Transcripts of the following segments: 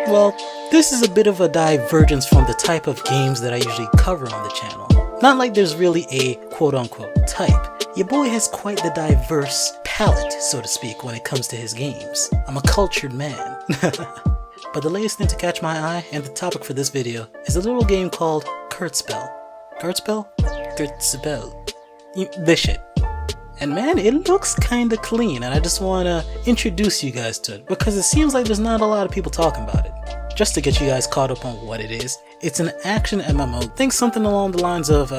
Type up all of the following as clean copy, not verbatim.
Well, this is a bit of a divergence from the type of games that I usually cover on the channel. Not like there's really a quote-unquote type. Your boy has quite the diverse palette, so to speak, when it comes to his games. I'm a cultured man. But the latest thing to catch my eye, and the topic for this video, is a little game called Kurtzpel. Kurtzpel? Kurtzpel. This shit. And man, it looks kinda clean, and I just wanna introduce you guys to it, because it seems like there's not a lot of people talking about it. Just to get you guys caught up on what it is, it's an action MMO. Think something along the lines of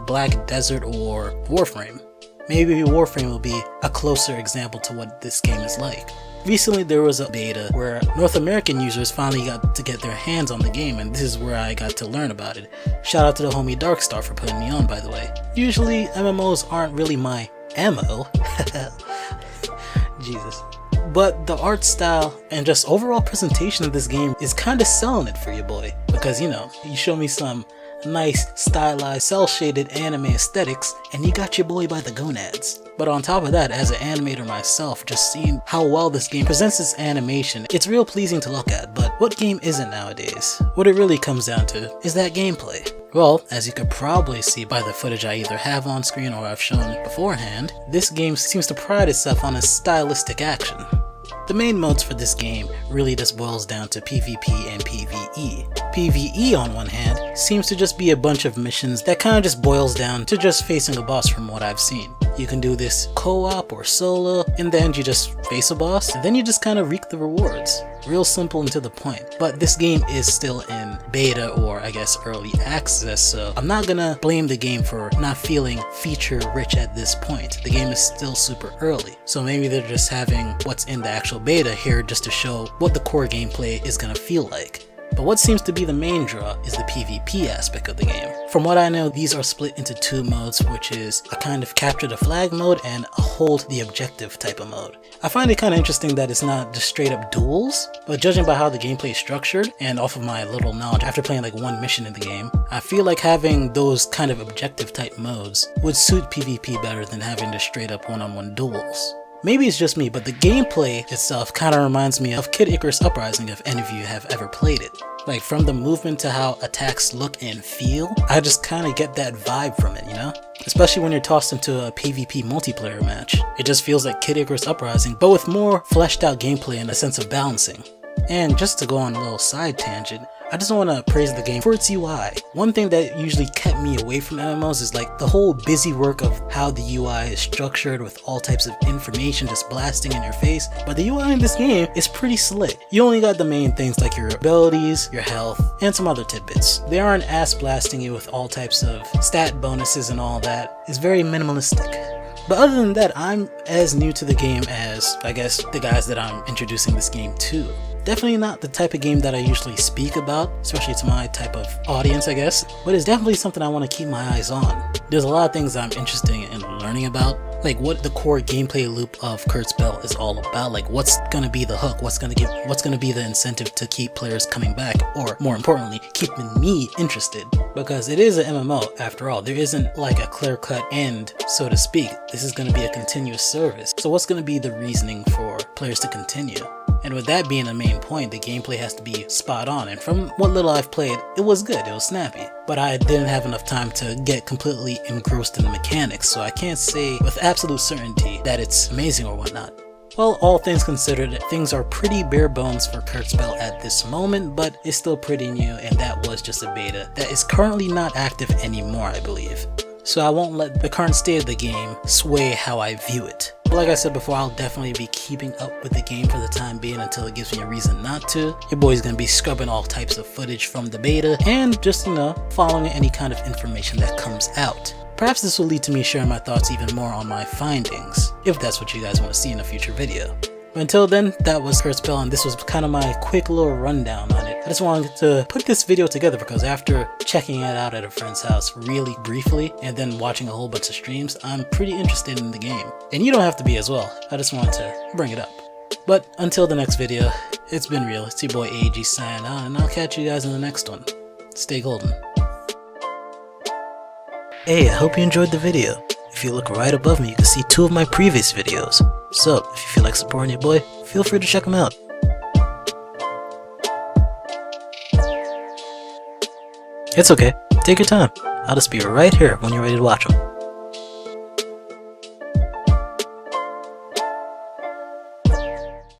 Black Desert or Warframe. Maybe Warframe will be a closer example to what this game is like. Recently there was a beta where North American users finally got to get their hands on the game, and this is where I got to learn about it. Shout out to the homie Darkstar for putting me on, by the way. Usually MMOs aren't really my MO. Jesus. But the art style and just overall presentation of this game is kinda selling it for you, boy. Because, you know, you show me some nice, stylized, cel-shaded anime aesthetics, and you got your boy by the gonads. But on top of that, as an animator myself, just seeing how well this game presents its animation, it's real pleasing to look at. But what game isn't nowadays? What it really comes down to is that gameplay. Well, as you could probably see by the footage I either have on screen or I've shown beforehand, this game seems to pride itself on its stylistic action. The main modes for this game really just boils down to PvP and PvE. PvE on one hand seems to just be a bunch of missions that kinda just boils down to just facing a boss from what I've seen. You can do this co-op or solo, in the end you just face a boss, and then you just kinda reap the rewards. Real simple and to the point. But this game is still in beta, or I guess early access, so I'm not gonna blame the game for not feeling feature rich at this point. The game is still super early, so maybe they're just having what's in the actual beta here just to show what the core gameplay is gonna feel like. But what seems to be the main draw is the PvP aspect of the game. From what I know, these are split into two modes, which is a kind of capture the flag mode and a hold the objective type of mode. I find it kind of interesting that it's not just straight up duels, but judging by how the gameplay is structured and off of my little knowledge after playing like one mission in the game, I feel like having those kind of objective type modes would suit PvP better than having the straight up one-on-one duels. Maybe it's just me, but the gameplay itself kind of reminds me of Kid Icarus Uprising if any of you have ever played it. Like from the movement to how attacks look and feel, I just kind of get that vibe from it, you know? Especially when you're tossed into a PvP multiplayer match. It just feels like Kid Icarus Uprising, but with more fleshed out gameplay and a sense of balancing. And just to go on a little side tangent, I just want to praise the game for its UI. One thing that usually kept me away from MMOs is like the whole busy work of how the UI is structured with all types of information just blasting in your face, but the UI in this game is pretty slick. You only got the main things like your abilities, your health, and some other tidbits. They aren't ass blasting you with all types of stat bonuses and all that. It's very minimalistic. But other than that, I'm as new to the game as, I guess, the guys that I'm introducing this game to. Definitely not the type of game that I usually speak about, especially to my type of audience, I guess, but it's definitely something I want to keep my eyes on. There's a lot of things I'm interested in learning about, like what the core gameplay loop of Kurtzpel is all about, like what's gonna be the hook, what's gonna be the incentive to keep players coming back, or more importantly, keeping me interested. Because it is an MMO after all, there isn't like a clear-cut end, so to speak. This is gonna be a continuous service. So what's gonna be the reasoning for players to continue? And with that being the main point, the gameplay has to be spot on, and from what little I've played, it was good, it was snappy. But I didn't have enough time to get completely engrossed in the mechanics, so I can't say with absolute certainty that it's amazing or whatnot. Well, all things considered, things are pretty bare bones for Kurtzpel at this moment, but it's still pretty new, and that was just a beta that is currently not active anymore, I believe. So I won't let the current state of the game sway how I view it. But like I said before, I'll definitely be keeping up with the game for the time being until it gives me a reason not to. Your boy's gonna be scrubbing all types of footage from the beta and just, you know, following any kind of information that comes out. Perhaps this will lead to me sharing my thoughts even more on my findings, if that's what you guys want to see in a future video. But until then, that was Kurtzpel, and this was kind of my quick little rundown on it. I just wanted to put this video together because after checking it out at a friend's house really briefly and then watching a whole bunch of streams, I'm pretty interested in the game. And you don't have to be as well. I just wanted to bring it up. But until the next video, it's been real. It's your boy AG signing out, and I'll catch you guys in the next one. Stay golden. Hey, I hope you enjoyed the video. If you look right above me, you can see 2 of my previous videos. So, if you feel like supporting your boy, feel free to check them out. It's okay. Take your time. I'll just be right here when you're ready to watch them.